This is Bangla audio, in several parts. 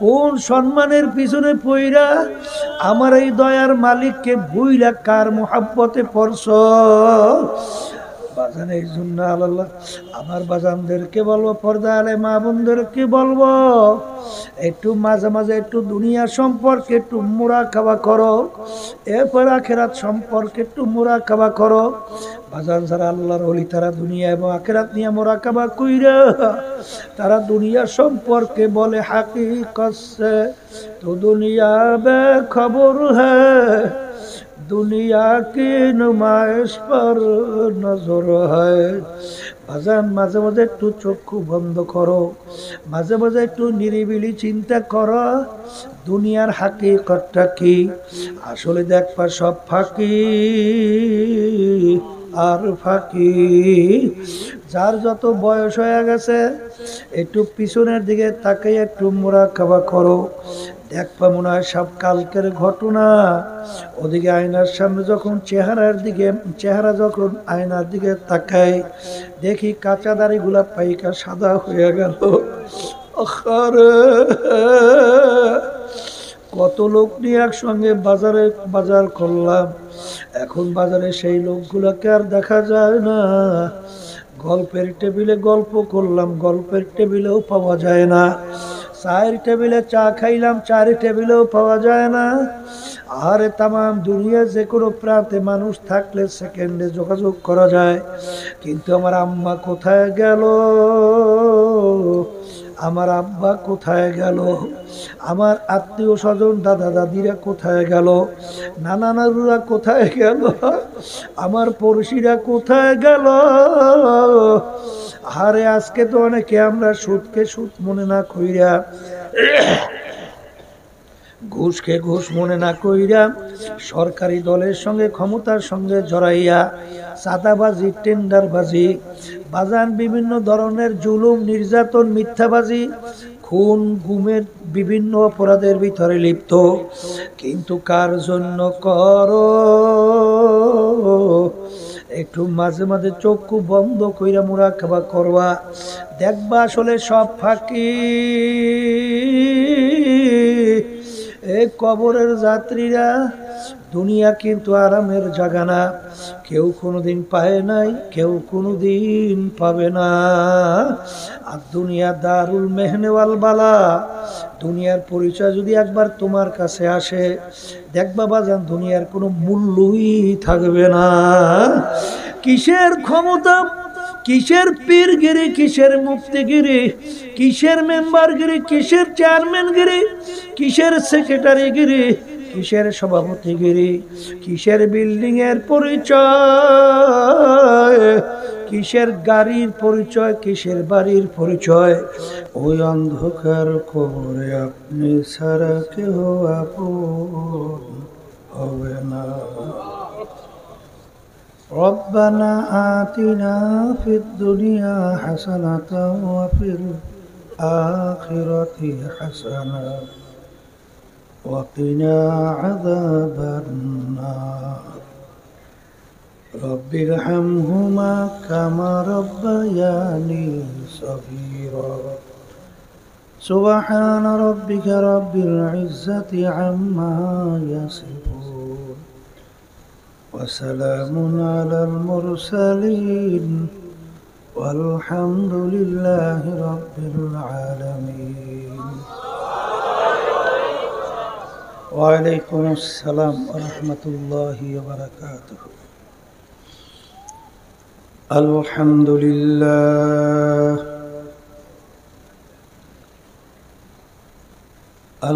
কোন সম্মানের পিছনে পইরা আমার এই দয়ার মালিককে ভুইলা কার মোহাব্বতে পড়ছ। বাজান এই জন্য আল্লাহ আমার বাজানদেরকে বলবো, পর্দা আলে মা বোনদেরকে বলবো, একটু মাঝে মাঝে একটু দুনিয়া সম্পর্কে একটু মুরাকাবা করো, এরপর আখেরাত সম্পর্কে একটু মুরাকাবা করো। বাজান যারা আল্লাহর ওলি তারা দুনিয়া এবং আখেরাত নিয়ে মুরাকাবা কইরা তারা দুনিয়া সম্পর্কে বলে হাকিকত সে তো দুনিয়া বে খবর হ্যায়, দুনিয়া কি নুমাইশ পর নজর হয়। বাজান মাঝে মাঝে একটু চক্ষু বন্ধ করো, মাঝে মাঝে একটু নিরিবিলি চিন্তা করো দুনিয়ার হাকিকতটা কি। আসলে দেখবা সব ফাঁকি আর ফাঁকি। যার যত বয়স হয়ে গেছে একটু পিছনের দিকে তাকে একটু মুরাকাবা করো, দেখবা মনে হয় সব কালকের ঘটনা। ওদিকে আয়নার সামনে যখন চেহারা যখন আয়নার দিকে তাকায় দেখি কাঁচা দাড়িগুলা পাইকা সাদা হয়ে গেল। কত লোক নিয়ে একসঙ্গে বাজার করলাম, এখন বাজারে সেই লোকগুলোকে আর দেখা যায় না। গল্পের টেবিলে গল্প করলাম, গল্পের টেবিলেও পাওয়া যায় না। চায়ের টেবিলে চা খাইলাম, চায়ের টেবিলেও পাওয়া যায় না। আরে তামাম দুনিয়া যে কোনো প্রান্তে মানুষ থাকলে সেকেন্ডে যোগাযোগ করা যায়, কিন্তু আমার আম্মা কোথায় গেল, আমার আব্বা কোথায় গেল, আমার আত্মীয় স্বজন দাদা দাদিরা কোথায় গেল, নানা নানুরা কোথায় গেল, আমার পড়শিরা কোথায় গেল। আরে আজকে তো অনেকে আমরা সুদকে সুদ মনে না কইরা, ঘুষকে ঘুষ মনে না কইরা সরকারি দলের সঙ্গে ক্ষমতার সঙ্গে জড়াইয়া চাঁদাবাজি, টেন্ডারবাজি, বাজান বিভিন্ন ধরনের জুলুম, নির্যাতন, মিথ্যাবাজি, খুন গুমের বিভিন্ন অপরাধের ভিতরে লিপ্ত। কিন্তু কার জন্য করো? একটু মাঝে মাঝে চক্ষু বন্ধ কইরা মুরাকাবা করবা, দেখবা আসলে সব ফাঁকি। এই কবরের যাত্রীরা, দুনিয়া কিন্তু আরামের জায়গা না। কেউ কোনোদিন পায় নাই, কেউ কোনোদিন পাবে না। আর দুনিয়া দারুল মেহনেওয়াল বালা। দুনিয়ার পরিচয় যদি একবার তোমার কাছে আসে, দেখবা বাজান দুনিয়ার কোনো মূল্যই থাকবে না। কিসের ক্ষমতা, কিসের পীরগিরি, কিসের মুফতিগিরি, কিসের মেম্বারগিরি, কিসের চেয়ারম্যানগিরি, কিসের সেক্রেটারিগিরি, কিসের সভাপতিগিরি, কিসের বিল্ডিং এর পরিচয়, কিসের গাড়ির পরিচয়, কিসের বাড়ির পরিচয়। ওই অন্ধকার কবরে আপনি ছাড়া কেউ আপন হবে না। ربنا آتنا في الدنيا حسنة وفي الآخرة حسنة وقنا عذاب النار رب ارحمهما كما ربياني صغيرا سبحان ربك رب العزة عما يصفون وسلام على المرسلين والحمد لله رب العالمين. وعليكم السلام ورحمة الله وبركاته. الحمد لله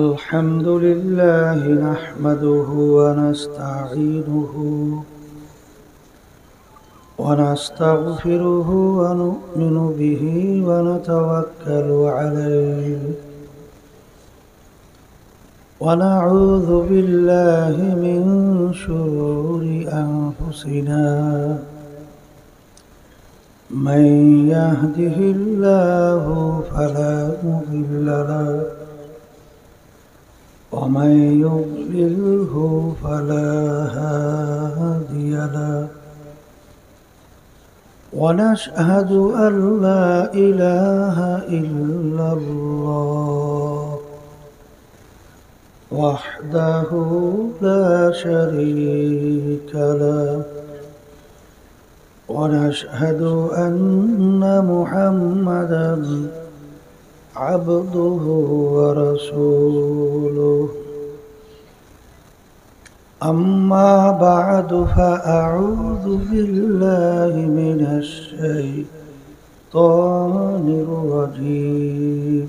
الحمد لله نحمده ونستعينه ونستغفره ونؤمن به ونتوكل عليه ونعوذ بالله من شرور أنفسنا من يهده الله فلا مضل له ومن يضلله فلا هادي له ونشهد أن لا إله إلا الله وحده لا شريك له ونشهد أن محمدا عبده ورسوله أما بعد فأعوذ بالله من الشيطان الرجيم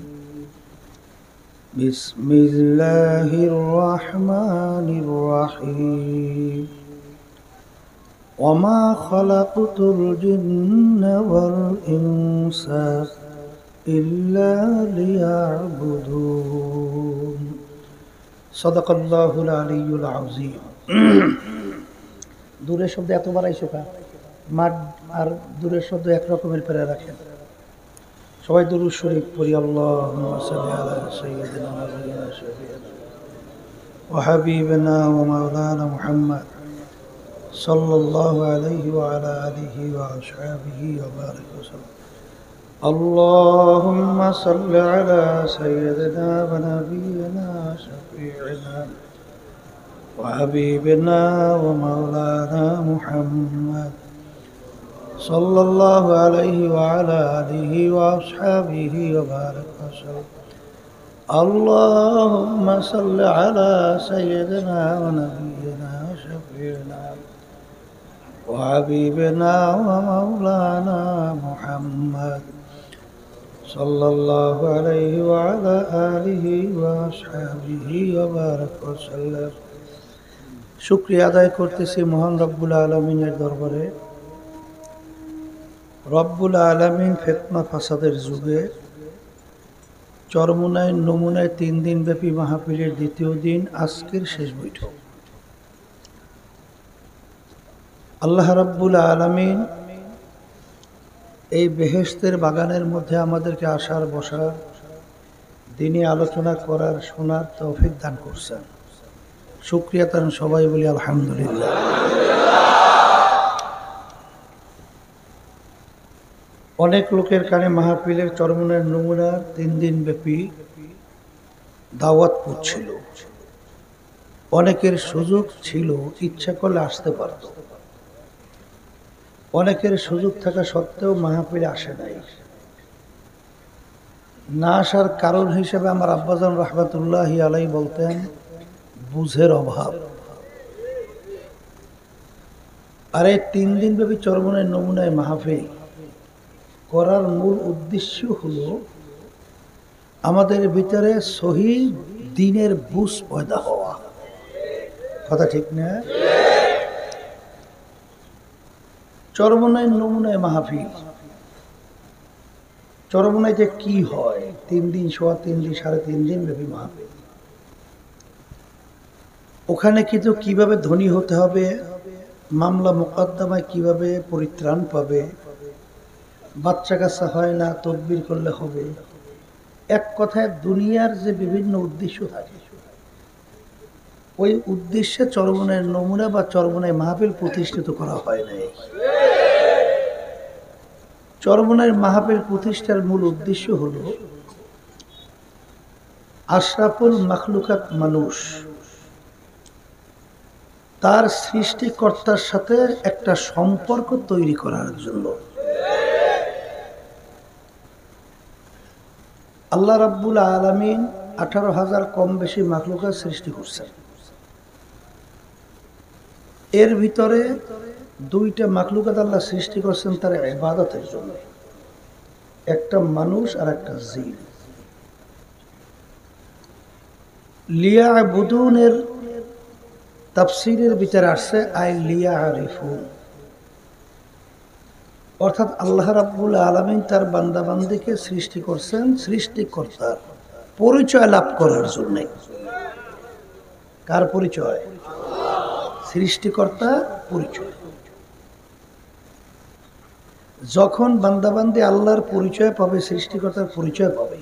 بسم الله الرحمن الرحيم وما خلقت الجن والإنس إلا ليعبدون صدق الله العلي العظيم দূরের শব্দ এত বাড়াইছো কা মাঠ আর দূরের শব্দ একরকমের পেরে রাখেন সবাই দুরূদ শরীফ পড়ি আল্লাহুম্মা সাল্লি আলা সাইয়্যিদিনা ওয়া হাবিবিনা ওয়া মাওলানা মুহাম্মদ সাল্লাল্লাহু আলাইহি ওয়া আলা আলিহি ওয়া আসহাবিহি ওয়া বারিক ওয়াসাল্লাম আল্লাহুম্মা সাল্লি আলা সাইয়্যিদিনা ওয়া নাবিয়িনা শাফি'িনা ওয়া হাবিবিনা ওয়া মাওলানা মুহাম্মদ صلى الله عليه وعلى آله وأصحابه وبارك وسلم اللهم صل على سيدنا ونبينا شفيعنا وحبيبنا ومولانا محمد صلى الله عليه وعلى آله وأصحابه وبارك وسلم শুকরিয়া আদায় করতেছি মহান রব্বুল আলামিনের দরবারে। রব্বুল আলামিন ফিতনা ফাসাদের যুগে চরমুনায় নমুনায় 3 দিন ব্যাপী মাহফিলের দ্বিতীয় দিন আজকের শেষ বৈঠক। আল্লাহ রব্বুল আলামিন এই বেহেশতের বাগানের মধ্যে আমাদেরকে আসার বসার দিনে আলোচনা করার শোনার তৌফিক দান করছেন। শুকরিয়া তার সবাই বলি আলহামদুলিল্লাহ। অনেক লোকের কানে মাহফিলের চরমুনার নমুনার 3 দিন ব্যাপী দাওয়াত পড়ছিল। অনেকের সুযোগ ছিল, ইচ্ছা করলে আসতে পারত। অনেকের সুযোগ থাকা সত্ত্বেও মাহফিলে আসে নাই। না আসার কারণ হিসেবে আমার আব্বাজান রাহমাতুল্লাহি আলাইহি বলতেন বুঝের অভাব। আর এই 3 দিন ব্যাপী চরমুনার নমুনায় মাহফিল করার মূল উদ্দেশ্য হলো আমাদের ভিতরে সহি দ্বীনের বুঝ পয়দা হওয়া। কথা ঠিক না? চরমুনায় নমুনায় মাহফিল, চরমুনাইতে কি হয়? 3 দিন, সোয়া 3 দিন, 3.5 দিন ব্যাপী মাহফিল। ওখানে কিন্তু কিভাবে ধনী হতে হবে, মামলা মোকদ্দমায় কিভাবে পরিত্রাণ পাবে, বাচ্চা কাচ্চা হয় না তদবির করলে হবে, এক কথায় দুনিয়ার যে বিভিন্ন উদ্দেশ্য থাকে ওই উদ্দেশ্যে চরমুনায় নমুনা বা চরমুনায় মাহফিল প্রতিষ্ঠিত করা হয় নাই। চরমুনায় মাহফিল প্রতিষ্ঠার মূল উদ্দেশ্য হলো আশরাফুল মাখলুকাত মানুষ তার সৃষ্টিকর্তার সাথে একটা সম্পর্ক তৈরি করার জন্য। আল্লাহ রাব্বুল আলামিন 18,000 কম বেশি মাখলুকাত সৃষ্টি করছেন। এর ভিতরে 2টা মাখলুকাত আল্লাহ সৃষ্টি করছেন তার ইবাদতের জন্য, একটা মানুষ আর একটা জিন। লিয়াবুদুনের তাফসীরের ভিতরে আসছে আই লিয়ারিফুন, অর্থাৎ আল্লাহ রাব্বুল আলামিন তার বান্দাবান্দিকে সৃষ্টি করছেন সৃষ্টিকর্তার পরিচয় লাভ করার জন্য। কার পরিচয়? সৃষ্টিকর্তা পরিচয়। যখন বান্দাবান্দি আল্লাহর পরিচয় পাবে, সৃষ্টিকর্তার পরিচয় পাবে,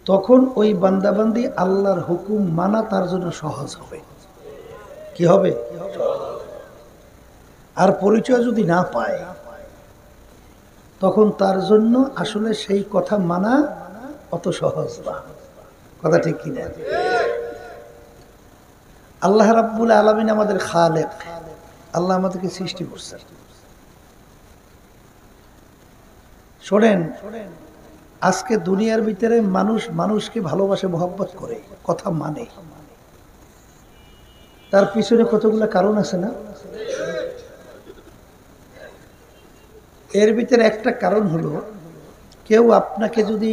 তখন ওই বান্দাবান্দি আল্লাহর হুকুম মানা তার জন্য সহজ হবে। কি হবে? আর পরিচয় যদি না পায় তখন তার জন্য আসলে সেই কথা মানা অত সহজ না। কথা ঠিক কিনা? আল্লাহ রাব্বুল আলামিন আমাদের খালেক, আল্লাহ আমাদেরকে সৃষ্টি করছেন। শোনেন, আজকে দুনিয়ার ভিতরে মানুষ মানুষকে ভালোবাসে, মহব্বত করে, কথা মানে, তার পিছনে কতগুলো কারণ আছে না? এর ভিতরে একটা কারণ হলো, কেউ আপনাকে যদি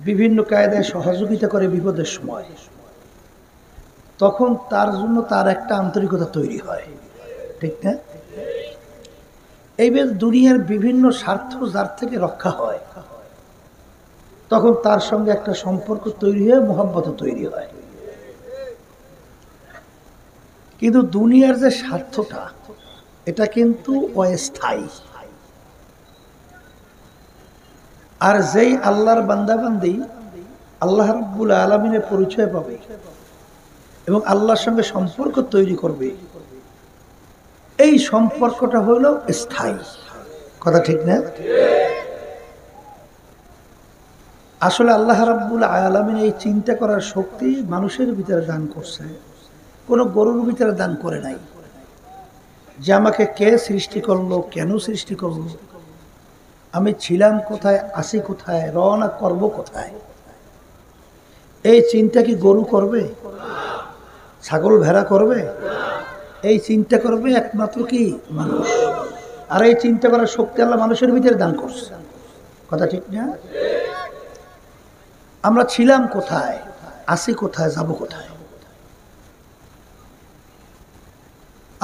বিভিন্ন কায়দায় সহযোগিতা করে বিপদের সময়, তখন তার জন্য তার একটা আন্তরিকতা তৈরি হয়, ঠিক না? এইভাবে দুনিয়ার বিভিন্ন স্বার্থ যার থেকে রক্ষা হয়, তখন তার সঙ্গে একটা সম্পর্ক তৈরি হয়ে মহব্বত তৈরি হয়। কিন্তু দুনিয়ার যে স্বার্থটা, এটা কিন্তু অস্থায়ী। আর যেই আল্লাহর বান্দাবান্দি আল্লাহ রাব্বুল আলামিনের পরিচয় পাবে এবং আল্লাহর সঙ্গে সম্পর্ক তৈরি করবে, এই সম্পর্কটা হলো স্থায়ী। কথা ঠিক না? আসলে আল্লাহ রাব্বুল আলামিন এই চিন্তা করার শক্তি মানুষের ভিতরে দান করছে, কোনো গরুর ভিতরে দান করে নাই। যে আমাকে কে সৃষ্টি করলো, কেন সৃষ্টি করলো, আমি ছিলাম কোথায়, আসি কোথায়, রওনা করব কোথায়, এই চিন্তা কি গরু করবে? ছাগল ভেড়া করবে? এই চিন্তা করবে একমাত্র কি মানুষ। আর এই চিন্তা করার শক্তি আল্লাহ মানুষের ভিতরে দান করছে। কথা ঠিক না? আমরা ছিলাম কোথায়, আসি কোথায়, যাব কোথায়?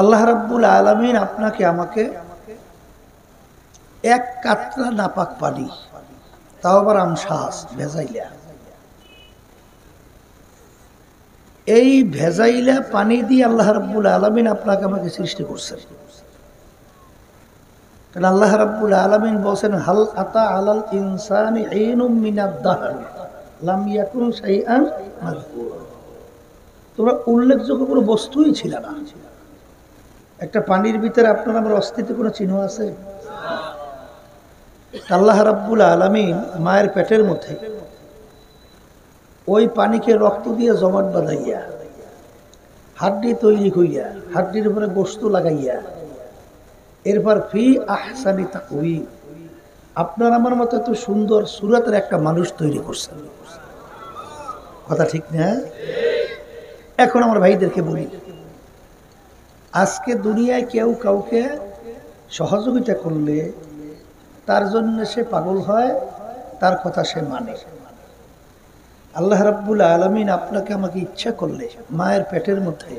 আল্লাহ রাব্বুল আলামিন আপনাকে আমাকে এক কাতরা নাপাক পানি, তাও আবার আমশাস ভেজাইলা, এই ভেজাইলা পানি দিয়ে আল্লাহ রাব্বুল আলামিন আপনাকে আমাকে সৃষ্টি করছেন। কারণ আল্লাহ রাব্বুল আলামিন বলেন, হাল আতা আলাল ইনসানি ঈনুম মিনাদ দাহর লাম ইয়াকুন শাইআন মাযকুরা। তোমরা উল্লেখযোগ্য কোনো বস্তুই ছিল না। একটা পানির ভিতরে আপনার আমার অস্তিত্বের কোনো চিহ্ন আছে? আল্লাহ রাব্বুল আলামিন মায়ের পেটের মধ্যে ওই পানিকে রক্ত দিয়ে জমাট বাঁধাইয়া, হাড্ডি তৈরি করিয়া, হাড্ডির উপরে গোশত লাগাইয়া, এরপর ফি আহসানি তাকওয়িম আপনার আমার মতো এত সুন্দর সুরাতের একটা মানুষ তৈরি করছেন। কথা ঠিক না? এখন আমার ভাইদেরকে বলি, আজকে দুনিয়ায় কেউ কাউকে সহযোগিতা করলে তার জন্য সে পাগল হয়, তার কথা সে মানে। আল্লাহ রাব্বুল আলামিন আপনাকে আমাকে ইচ্ছা করলে মায়ের পেটের মধ্যে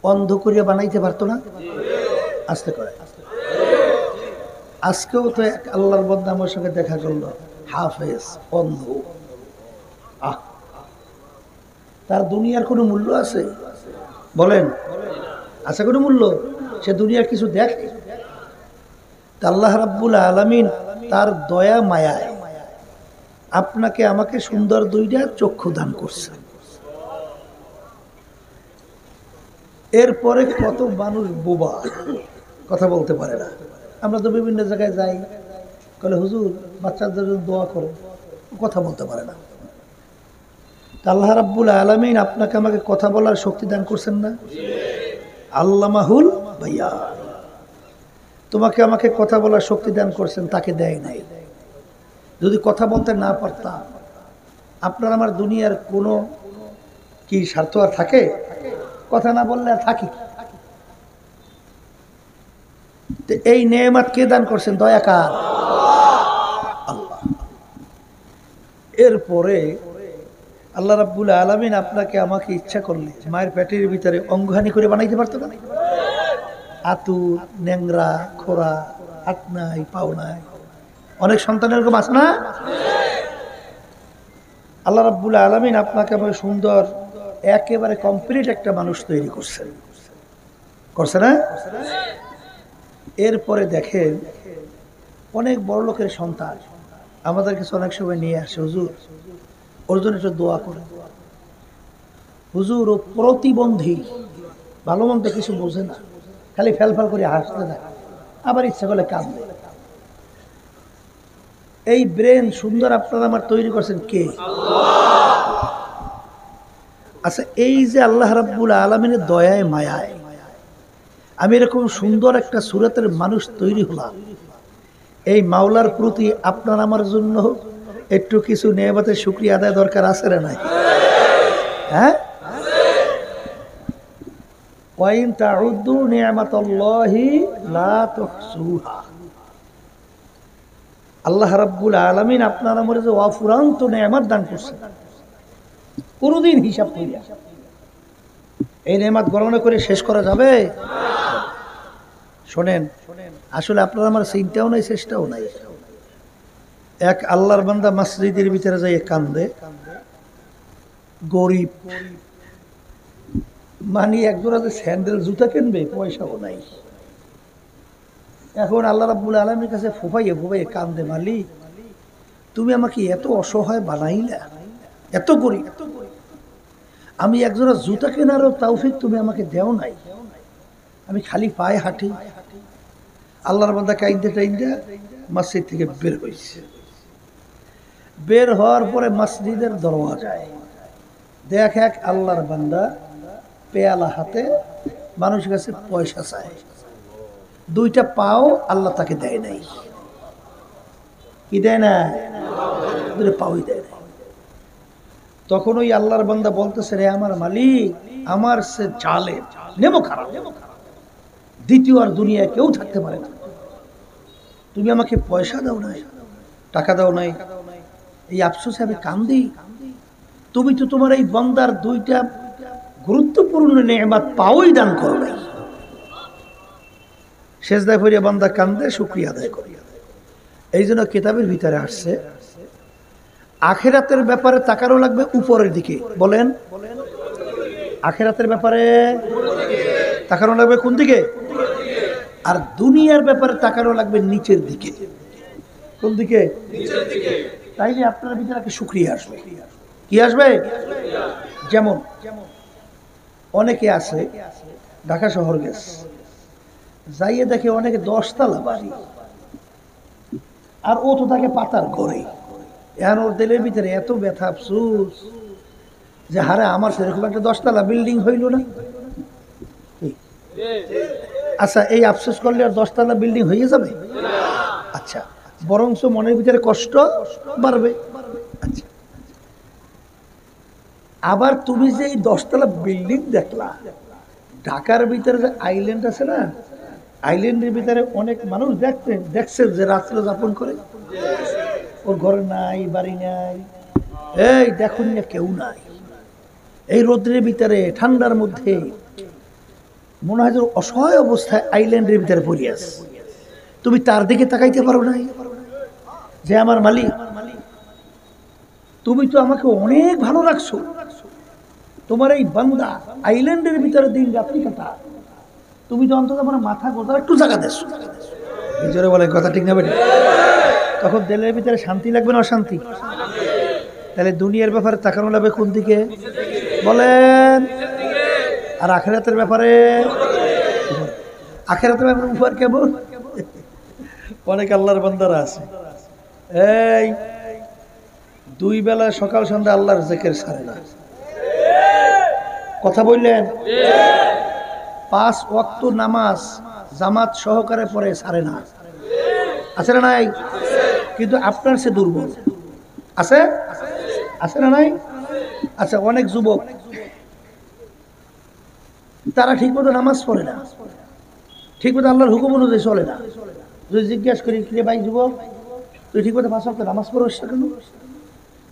অন্ধ করিয়া বানাইতে পারতো না? আস্তে করে। আজকেও তো এক আল্লাহর বান্দা আমার সঙ্গে দেখা করলো, হাফেজ, অন্ধ। তার দুনিয়ার কোনো মূল্য আছে? বলেন, আছে কোনো মূল্য? সে দুনিয়ার কিছু দেখে? আল্লাহ রাব্বুল আলামিন তার দয়া মায়ায় আপনাকে আমাকে সুন্দর দুইটা চক্ষু দান করছে। এরপরে কত মানুষ বোবা, কথা বলতে পারে না। আমরা তো বিভিন্ন জায়গায় যাই, বলে হুজুর বাচ্চাদের জন্য দোয়া করো, কথা বলতে পারে না। আল্লাহ রাব্বুল আলামিন আপনাকে আমাকে কথা বলার শক্তি দান করছেন না? আল্লামাহুল বায়ান, তোমাকে আমাকে কথা বলার শক্তি দান করছেন, তাকে দেয় নাই। যদি কথা বলতে না পারতাম, আপনার আমার দুনিয়ার কোনো কি স্বার্থ আর থাকে? কথা না বললে আর থাকি? এই নেয়ামত কে দান করছেন? দয়া কার? আল্লাহ। এরপরে আল্লাহ রাব্বুল আলামিন আপনাকে আমাকে ইচ্ছা করলে মায়ের পেটের ভিতরে অঙ্গহানি করে বানাইতে পারতো না? আতুর, ন্যাংরা, খোরা, হাত নাই, পাও নাই, অনেক সন্তানের এরকম আছে না? আল্লাহ রাব্বুল আলামিন আপনাকে আমাকে সুন্দর একেবারে কমপ্লিট একটা মানুষ তৈরি করছেন, করছে না? এরপরে দেখেন অনেক বড় লোকের সন্তান আমাদের কাছে অনেক সময় নিয়ে আসে, হুজুর ওর জন্য একটু দোয়া করে। হুজুর ও প্রতিবন্ধী, ভালো মন্দ কিছু বোঝে না, খালি ফেলফাল করে হাসতে থাকে, আবার ইচ্ছা করলে কাঁদবে। এই ব্রেন সুন্দর আপনারা আমার তৈরি করছেন কে? আচ্ছা, এই যে আল্লাহ রাব্বুল আলামিনের দয়ায় মায়ায় আমি এরকম সুন্দর একটা সুরাতের মানুষ তৈরি হলাম, এই মাওলার প্রতি আপনার আমার জন্য একটু কিছু নেয়ামতের শুকরিয়া আদায় দরকার আছে না নাই? হ্যাঁ, ওয়াইন তাউদ্দু নি'মাতাল্লাহি লা তুহসুহা। আল্লাহ রাব্বুল আলামিন আপনার আমার যে অফুরন্ত নেয়ামত দান করছেন, কোনদিন হিসাব করিয়া এই নেয়ামত গণনা করে শেষ করা যাবে? শোনেন, আসলে আপনার আমার চিন্তাও নাই, চেষ্টাও নাই। এক আল্লাহর বান্দা মসজিদের ভিতরে যাই কান্দে, গরিব, মানে একজোড়া যে স্যান্ডেল জুতা কিনবে পয়সাও নাই। এখন আল্লাহ রাব্বুল আলামিনের কাছে ফুফাইয়ে কান্দে, মালিক তুমি আমাকে এত অসহায় বানাইলা, এত গরিব, আমি একজোড়া জুতা কেনারও তৌফিক তুমি আমাকে দেও নাই, আমি খালি পায়ে হাঁটি। আল্লাহর বান্দা কাইন্দে টাইন্দে মসজিদ থেকে বের হয়েছে। বের হওয়ার পরে মসজিদের দরওয়াজায় দেখ এক আল্লাহর বান্দা পেয়ালা হাতে মানুষের কাছে পয়সা চায়, দুইটা পাও আল্লাহ তাকে দেয় নাই। কি দেয় না? দুটো পাওই দেয় নাই। তখন ওই আল্লাহর বান্দা বলতেছে, রে আমার মালিক, আমার সে জালেম, নেমো খারাপ, দ্বিতীয় আর দুনিয়ায় কেউ থাকতে পারে না, তুমি আমাকে পয়সা দাও নাই, টাকা দাও নাই, এই আফসোসে আমি কান্দি। তুমি তো তোমার এই বান্দার দুইটা গুরুত্বপূর্ণ নেয়ামত পাওই দান করো নাই। সেজদায় পড়ে বান্দা কান্দে, শুকরিয়া আদায় করে। এই জন্য কিতাবের ভিতরে আসছে আখিরাতের ব্যাপারে তাকানো লাগবে উপরের দিকে। বলেন, আখিরাতের ব্যাপারে তাকানো লাগবে কোন দিকে? আর দুনিয়ার ব্যাপারে তাকানো লাগবে নিচের দিকে। কোন দিকে? তাইলে আপনার ভিতরে একটা শুকরিয়া আসবে। কি আসবে? যেমন অনেকে আছে ঢাকা শহর গেছে, যাইয়ে দেখে অনেকে 10 তলা বাড়ি, আর ও তো থাকে পাতার ঘরে। এখন ওর দিলের ভিতরে এত ব্যথা, আফসোস যে হারে আমার সেরকম একটা 10 তলা বিল্ডিং হইল না। আচ্ছা, এই আফসোস করলে আর 10 তলা বিল্ডিং হয়ে যাবে? আচ্ছা, বরঞ্চ মনের ভিতরে কষ্ট বাড়বে। আচ্ছা, আবার তুমি যে এই 10 তলা বিল্ডিং দেখলা, ঢাকার ভিতরে যে আইল্যান্ড আছে না, আইল্যান্ডের ভিতরে অনেক মানুষ দেখছেন যে রাত্রে যাপন করে, ওর ঘরে নাই, বাড়ি নাই, এই দেখুন না কেউ নাই, এই রোদ্রের ভিতরে ঠান্ডার মধ্যে মনে হয় যে অসহায় অবস্থায় আইল্যান্ডের ভিতরে পড়ে আছে। তুমি তার দিকে তাকাইতে পারো নাই যে আমার মালিক, তুমি তো আমাকে অনেক ভালো রাখছো, তোমার এই বান্দা আইল্যান্ডের ভিতরে দিন রাত্রি কাটা, তুমি তো অন্তত আমার মাথা গোজার একটু জায়গা দেশ। নিজেরা বলে কথা ঠিক না বেটা? তখন দিলের ভিতরে শান্তি লাগবে না অশান্তি? তাহলে দুনিয়ার ব্যাপারে তাকানো লাগবে কোন দিকে? বলেন। আর আখিরাতের ব্যাপারে? আখিরাতের ব্যাপারে উপর কেমন? অনেক আল্লাহর বান্দারা আছে, এই 2 বেলা সকাল সন্ধ্যা আল্লাহর জিকির ছাড়ে না। কথা বললেন? 5 ওয়াক্ত নামাজ জামাত সহকারে পড়ে ছাড়ে না। আছে না নাই? কিন্তু আপনার সে দুর্বল আছে, আছে না নাই? আচ্ছা, অনেক যুবক তারা ঠিক মতো নামাজ পড়ে না, ঠিক মতো আল্লাহর হুকুম অনুযায়ী চলে না। যদি জিজ্ঞাসা করি, কিরে ভাই যুবক, তুই ঠিক মতো 5 ওয়াক্ত নামাজ পড়িস না কেন?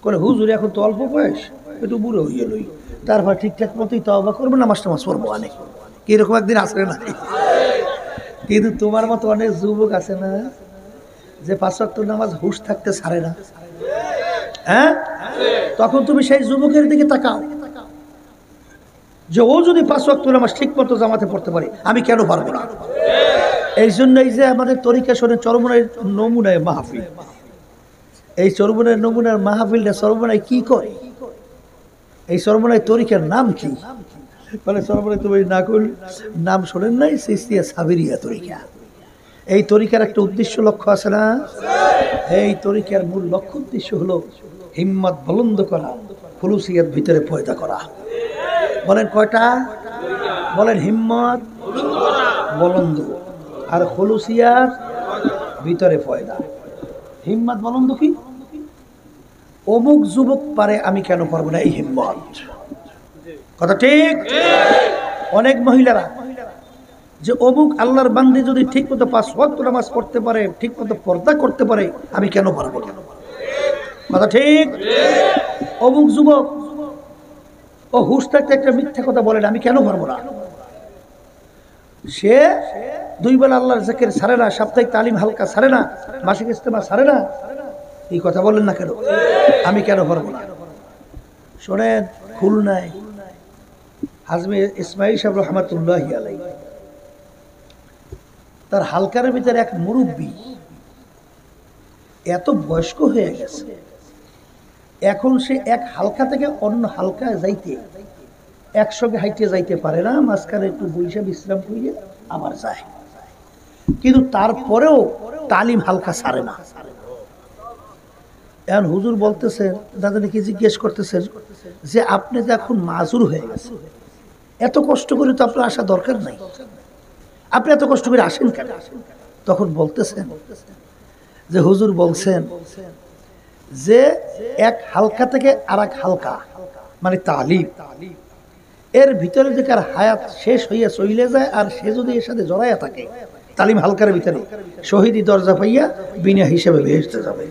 করে হুজুর এখন তো অল্প বয়স, একটু বুড়ো হয়ে লই, তারপর ঠিকঠাক মতোই তওবা করবো, নামাজ টামাজ পড়বো। অনেক কিরকম একদিন আসে না? কিন্তু তোমার মতো অনেক যুবক আছে না যে 5 ওয়াক্ত নামাজ হুশ থাকতে ছাড়ে না। হ্যাঁ, তখন তুমি সেই যুবকের দিকে তাকাও যে ও যদি 5 ওয়াক্ত নামাজ ঠিক মতো জামাতে পড়তে পারে, আমি কেন পারবো না? এই জন্যই যে আমাদের তরিকা শোনে চরমনায় নমুনায় মাহফিল, এই চরমনায় নমুনার মাহফিলটা চরমনায় কি করে? এই চরমনায় তরিকার নাম কি? মানে চরমনায় তুমি না করলে নাম শোনেন নাই, সিস্তিয়া সাবিরিয়া তরিকা। এই তরিকার একটা উদ্দেশ্য লক্ষ্য আছে না? এই তরিকার মূল লক্ষ্য উদ্দেশ্য হলো হিম্মত বুলন্দ করা, খুলুসিয়াত ভিতরে পয়দা করা। বলেন কয়টা? বলেন হিম্মত বুলন্দ আর খুলুসিয়াত ভিতরে পয়দা। হিম্মত বুলন্দ কি? অমুক যুবক পারে, আমি কেন পারবো না, এই হিম্মত। কথা ঠিক? অনেক মহিলারা যে অমুক আল্লাহর বান্দি যদি ঠিক মতো 5 ওয়াক্ত নামাজ পড়তে পারে, ঠিক মতো পর্দা করতে পারে, আমি কেন পারবো না। কথা ঠিক? অমুক যুবক ও হুশ থাকতে একটা মিথ্যা কথা বলেন, আমি কেন পারবো না। সে 2 বেলা আল্লাহর জিকির ছাড়ে না, সাপ্তাহিক তালিম হালকা ছাড়ে না, মাসিক ইজতেমা ছাড়ে না, এই কথা বলেন না কেন, আমি কেন পারবো না। শোনেন, খুলনায় হাজমি ইসমাইল সাহেব রহমাতুল্লাহি আলাইহি, তার হালকার ভিতরে এক মুরব্বী এত বয়স্ক হয়ে গেছে, এখন সে এক হালকা থেকে অন্য হালকায় যাইতে একসঙ্গে হাইটে যাইতে পারে না, মাঝখানে একটু বইসা বিশ্রাম করিয়ে আবার যায়। কিন্তু তারপরেও তালিম হালকা ছাড়ে না। এখন হুজুর বলতেছেন, দাদাকে জিজ্ঞেস করতেছেন যে আপনি তো এখন মাজুর হয়ে গেছে, এত কষ্ট করে তো আপনার আসা দরকার নাই, আপনি এত কষ্ট করে আসেন কেন? তখন বলতেছেন যে হুজুর বলছেন যে এক হালকা থেকে আর এক হালকা মানে তালিম, এর ভিতরে যে কার হায়াত শেষ হইয়া চলে যায় আর সে যদি এর সাথে জড়াইয়া থাকে তালিম হালকার ভিতরে, শহীদি দরজা পাইয়া বিনা হিসেবে বেহেশতে যাবে।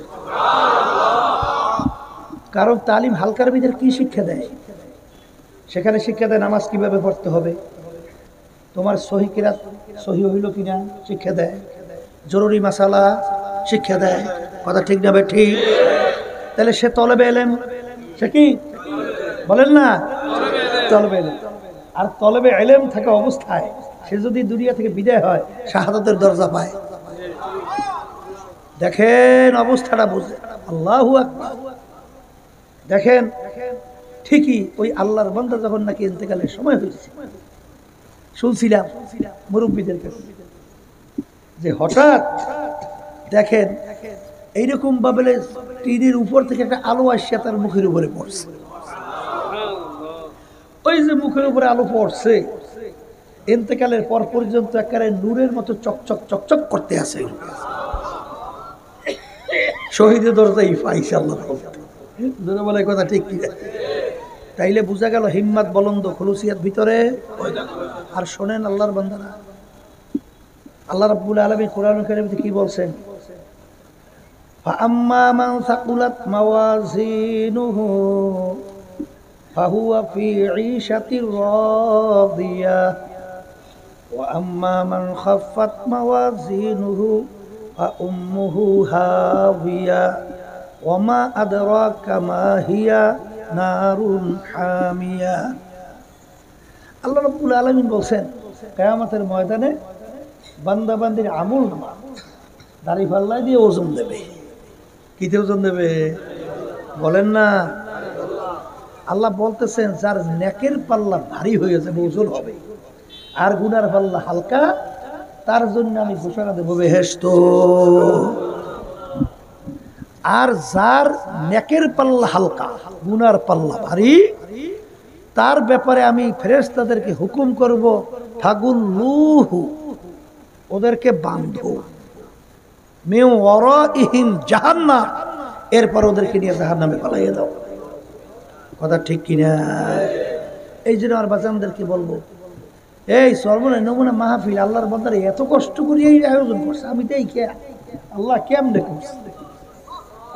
কারণ তালিম হালকার ভিতরে কি শিক্ষা দেয়? সেখানে শিক্ষা দেয় নামাজ কিভাবে পড়তে হবে, তোমার সহি কিরাত সহি হইল কিনা শিক্ষা দেয়, জরুরি মাসালা শিক্ষা দেয়। কথা ঠিক না ভাই? ঠিক। তাহলে সে তলবে এলেম, সে কি বলেন না, তলবে এলেম। আর তলবে এলেম থাকা অবস্থায় সে যদি দুনিয়া থেকে বিদায় হয়, শাহাদাতের দরজা পায়। দেখেন অবস্থাটা বুঝে, আল্লাহু আকবার। দেখেন ঠিকই ওই আল্লাহর বান্দা যখন নাকি ইন্তেকালের সময় হয়েছে, শুনছিলাম মুরব্বীদের কাছে যে হঠাৎ দেখেন এইরকম ভাবে টিনের উপর থেকে একটা আলো আসছে তার মুখের উপরে পড়ছে। ওই যে মুখের উপরে আলো পড়ছে, ইন্তেকালের পর পর্যন্ত একেবারে নূরের মতো চকচক চকচক করতে আছে। শহীদের দরজাই পাইছে আল্লাহ বলে। কথা ঠিক কি? তাইলে বোঝা গেল হিম্মত বুলন্দ খুলুসিয়াত ভিতরে। আর শোনেন আল্লাহর বান্দারা, আল্লাহ রাব্বুল আলামিন কোরআনুল কারীমে কি বলছেন? ফাআম্মা মান সাকুলাত মাওয়াজিনুহু ফাহুয়া ফি ঈশাতির রাদিয়াহ ওয়া আম্মা মান খাফফাত মাওয়াজিনুহু ফাউম্মুহু হাওিয়া ওয়া মা আদরাকা মা হিয়া নারুন হামিয়া। আল্লাহ রাব্বুল আলামিন বলছেন কিয়ামতের ময়দানে বান্দা বান্দির আমল নামা দাড়ি পাল্লা দিয়ে ওজন দেবে। কিতে ওজন দেবে বলেন না? আল্লাহ বলতেছেন যার নেকের পাল্লা ভারী হয়ে যাবে, ওজন হবে, আর গুনার পাল্লা হালকা, তার জন্য আমি ঘোষণা দেব বেহেশত। আর যার নেকের পাল্লা হালকা, গুনার পাল্লা ভারী, তার ব্যাপারে আমি ফেরেশতাদেরকে হুকুম করব ফাগুল্লুহু, ওদেরকে বাঁধো, মিন ওয়ারাইহিম জাহান্নাম, এরপর ওদেরকে নিয়ে জাহান্নামে পালাইয়ে দাও। কথা ঠিক কিনা? এই জন্য আমার বাচ্চাদেরকে বলবো, এই সর্বনে নমুনা মাহফিল আল্লাহর বান্দারা এত কষ্ট করে এই আয়োজন করছে, আমি তো এই কে আল্লাহ কেমনে করছে,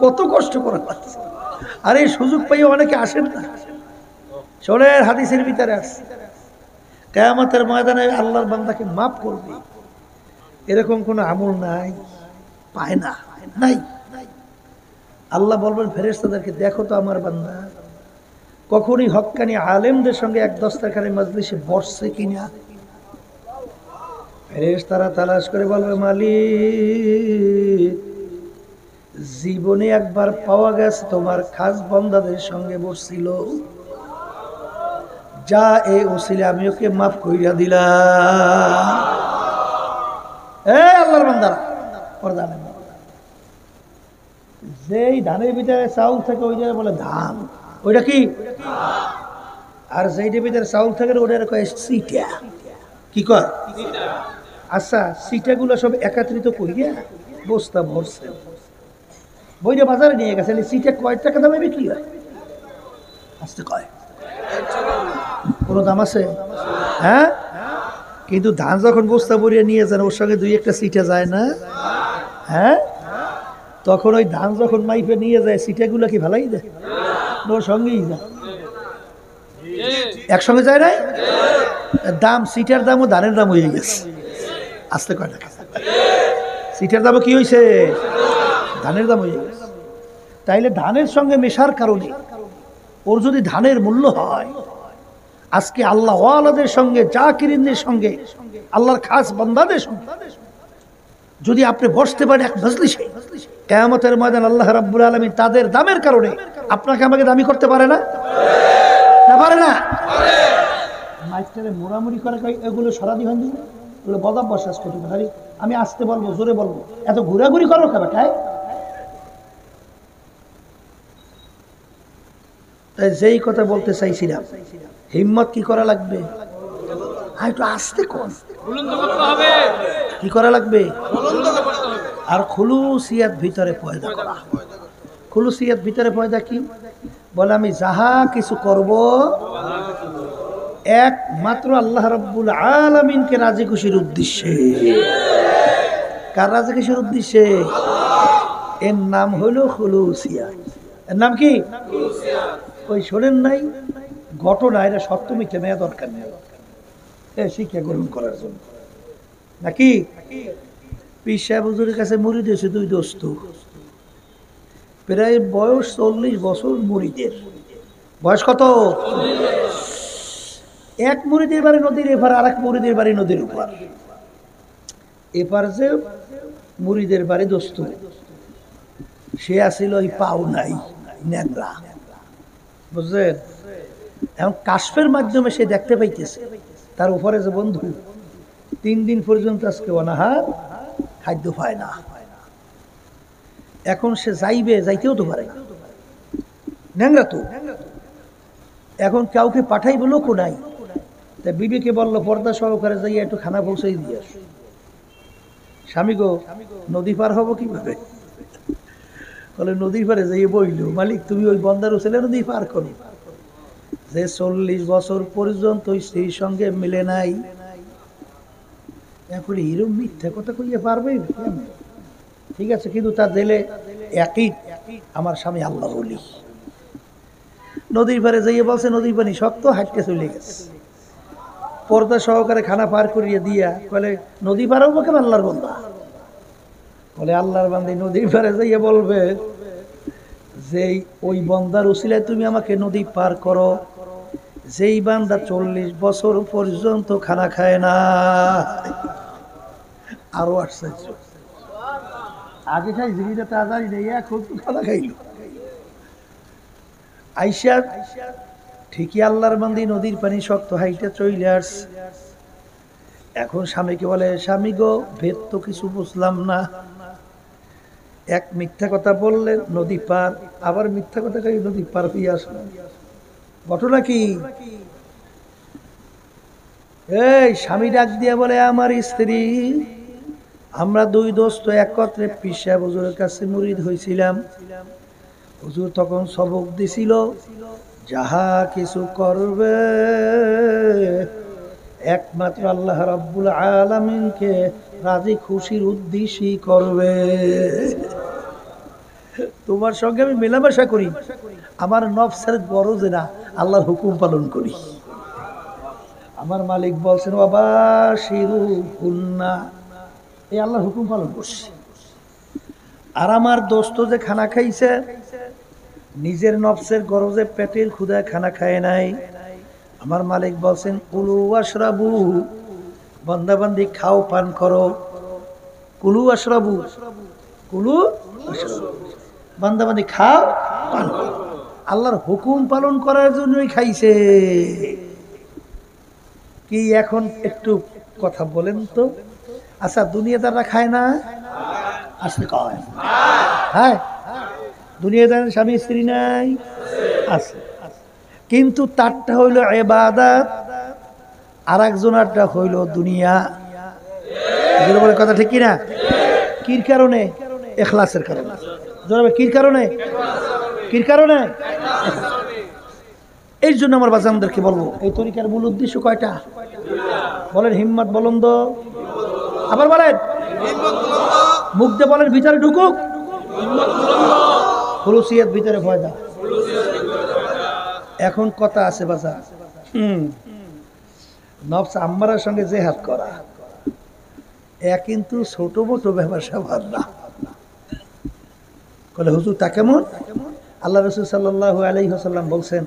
কত কষ্ট করে পাচ্ছে। আর এই সুযোগ পাইয়ে অনেকে আসেন না। শোনেন হাদিসের ভিতরে আছে কিয়ামতের ময়দানে আল্লাহর বান্দাকে মাফ করবে এরকম কোনো আমল নাই, পায় না, নাই। আল্লাহ বলবেন ফেরেশতাদেরকে, দেখো তো আমার বান্দা কখনই হক্কানি আলেমদের সঙ্গে এক দস্তরখানি মজলিসে বসছে কিনা। ফেরেশতারা তালাশ করে বলবে, মালিক জীবনে একবার পাওয়া গেছে তোমার খাস বান্দাদের সঙ্গে বসছিল, যা এই ওসিলে আমি ওকে মাফ কইরা দিলাম। আল্লাহর বান্দারা পর্দা নেই, যেই ধানের ভিতরে চাউল থাকে ওই জায়গায় বলে ধান, ওইটা কি? আর যেইটার ভিতরে চাউল থাকে ওটা কয় সিটা। কি কয়? আচ্ছা, সিটাগুলো সব একত্রিত করিয়া বস্তা ভরছে, বইটা বাজারে নিয়ে গেছে। সিটা কয় টাকা দামে বিক্রি হয়? আসতে কয় কোনো দাম আছে? হ্যাঁ, কিন্তু ধান যখন বস্তা ভরিয়ে নিয়ে যান ওর সঙ্গে দুই একটা সিটা যায় না? হ্যাঁ, তখন ওই ধান যখন মাইপে নিয়ে যায় সিটাগুলো কি ভালাই যায়? ওর সঙ্গেই যায়, একসঙ্গে যায় না? দাম, সিটার দামও ধানের দাম হয়ে গেছে। আসতে কয় টাকা? সিটার দামও কি হয়েছে? ধানের দাম হয়ে গেছে। তাইলে ধানের সঙ্গে মেশার কারণে ওর যদি ধানের মূল্য হয়, আজকে আল্লাহ ওয়ালাদের সঙ্গে, জাকিরিনদের সঙ্গে, আল্লাহর খাস বান্দাদের সঙ্গে যদি আপনি বসতে পারেন এক মজলিসে, কিয়ামতের ময়দান আল্লাহ রাব্বুল আলামিন তাদের দামের কারণে আপনাকে আমাকে দামি করতে পারে না? পারে না? মাইকটারে মোড়ামুড়ি করে এগুলো সরাদি হন, এগুলো বদাব বসাস করতে পারি। আমি আসতে বলবো, জোরে বলবো, এত ঘোরাঘুরি করো কেন? তাই যেই কথা বলতে চাইছিলাম, হিম্মত কি করা লাগবে? একটু আসতে কোন কি করা লাগবে? আর খুলুসিয়াত ভিতরে পয়দা করা। খুলুসিয়াত ভিতরে পয়দা কি বলে? আমি যাহা কিছু করব একমাত্র আল্লাহ রাব্বুল আলামিনকে রাজি খুশির উদ্দেশ্যে। কার রাজি খুশির উদ্দেশ্যে? এর নাম হলো খুলুসিয়াত। এর নাম কি? ওই শোনেন নাই ঘটনা, এটা সত্য মিথ্যা নেওয়া দরকার নেই, শিক্ষা গ্রহণ করার জন্য নাকি? পীর সাহেব হুজুরের কাছে মুরিদ হয়েছে দুই দোস্ত, প্রায় বয়স 40 বছর মুরিদের বয়স। কত? এক মুরিদের বাড়ি নদীর এপার, আর এক মুরিদের বাড়ি নদীর উপর। এপার যে মুরিদের বাড়ি দোস্ত, সে আসিল ওই পাও নাই, ন্যাংরা, বুঝলেন? এখন কাশফের মাধ্যমে সে দেখতে পাইতেছে তার উপরে যে বন্ধু 3 দিন পর্যন্ত আজকে অনাহার, খাদ্য পায় না। এখন সে যাইবে, যাইতেও তো পারে না, ন্যাংরা তো। এখন কাউকে পাঠাইবে লোকও নাই। তা বিবিকে বললো পর্দা সহকারে যাইয়া একটু খানা পৌঁছাই দিয়ে আস। স্বামী গো, নদী পার হবো কিভাবে? বলে নদীর পারে যাইয়ে বইল, মালিক তুমি ওই বন্দার ছেলে নদী পার করো, যে 40 বছর পর্যন্ত ওই স্ত্রীর সঙ্গে মিলে নাই। এখন এরকম মিথ্যা কথা কইয়া পারবে? ঠিক আছে, কিন্তু তার দিলে একই আমার স্বামী আল্লাহ বলি। নদীর পারে যাইয়ে বলছে নদীর পানি শক্ত, হাঁটতে চলে গেছে। পর্দা সহকারে খানা পার করিয়ে দিয়া বলে নদী পার হবো কেন আল্লাহর বান্দা? বলে আল্লাহর বান্দা নদীর পারে যাইয়ে বলবে যে ওই বন্দার উসিলায় তুমি আমাকে নদী পার করো, যেই বান্দা 40 বছর পর্যন্ত খানা খায় না। আরো আশ্চর্য, আগে খাই জীবিত তাড়াতাড়ি নেই, এখন তো খানা খাইল। আইসা ঠিকই আল্লাহর বান্দি নদীর পানি শক্ত, হাইটা চলে আসছে। এখন স্বামীকে বলে স্বামী গো, ভেদ তো কিছু বুঝলাম না, এক মিথ্যা কথা বললেন নদী পার, আবার মিথ্যা কথা কই নদী পার হইয়া আসলাম, ঘটনা কি? এই স্বামী ডাক দিয়া বলে আমার স্ত্রী, আমরা দুই দোস্ত একত্রে পীর সাহেব হুজুরের কাছে মুরিদ হয়েছিলাম। হুজুর তখন সবক দিছিল, যাহা কিছু করবে একমাত্র আল্লাহ রাব্বুল আলামিনকে রাজি খুশির উদ্দেশ্যেই করবে। তোমার সঙ্গে আমি মেলামেশা করি, আমার নফসের গরজে না, আল্লাহর হুকুম পালন করি। আমার মালিক বলছেন ওয়াবাশিরুহুন্না, এই আল্লাহর হুকুম পালন করছে। আর আমার দোস্ত যে খানা খাইছে, নিজের নফসের গরজে পেটের ক্ষুধায় খানা খায় নাই। আমার মালিক বলছেন কুলু ওয়াশরাবু, বান্দাবান্দি খাও পান করো। কুলু ওয়াশরাবু, কুলু ওয়াশরাবু, বান্দাবান্দি খাও পান করো। আল্লাহর হুকুম পালন করার জন্যই খাইছে। কি এখন একটু কথা বলেন তো, আচ্ছা দুনিয়াদাররা খায় না? আসলে কয় হ্যাঁ, দুনিয়াতে স্বামী স্ত্রী নাই, আছে, কিন্তু তারটা হইল ইবাদত, আর একজনেরটা হইল দুনিয়া। বলে কথা ঠিক কিনা? কির কারণে? ইখলাসের কারণে। কির কারণে? কির কারণে? এই জন্য আমার বাজানদেরকে বলবো, এই তরিকার মূল উদ্দেশ্য কয়টা বলেন? হিম্মত বুলন্দ, আবার বলেন মুখ দিয়ে বলেন, ভিতরে ঢুকুক খুলুসিয়ত, ভিতরে ফয়দা। এখন কথা আছে বাজার, নফস আম্মারার সঙ্গে জেহাদ করা এ কিন্তু ছোট মোটো ব্যাপার স্যাপার না। বলে হুজুর তা কেমন? আল্লাহ রাসূল সাল্লাল্লাহু আলাইহি ওয়াসাল্লাম বলছেন,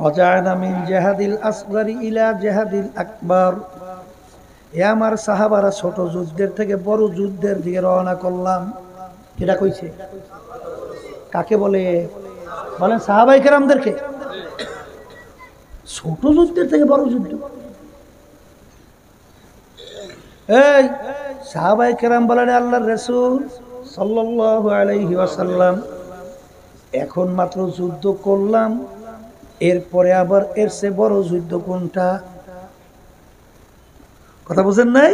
রাজানা মিন জিহাদিল আসগরি ইলা জিহাদিল আকবার। এ আমার সাহাবারা ছোট যুদ্ধের থেকে বড় যুদ্ধের দিকে রওনা করলাম। কেটা কইছে? কাকে বলে? বলেন সাহাবায়ে কেরামদেরকে। ছোট যুদ্ধের থেকে বড় যুদ্ধ। এই সাহাবায়ে কেরাম বলেন, আল্লাহর রাসূল সাল্লাল্লাহু আলাইহি ওয়াসাল্লাম এখন মাত্র যুদ্ধ করলাম, এরপরে আবার এর চেয়ে বড় যুদ্ধ কোনটা? কথা বুঝেন নাই?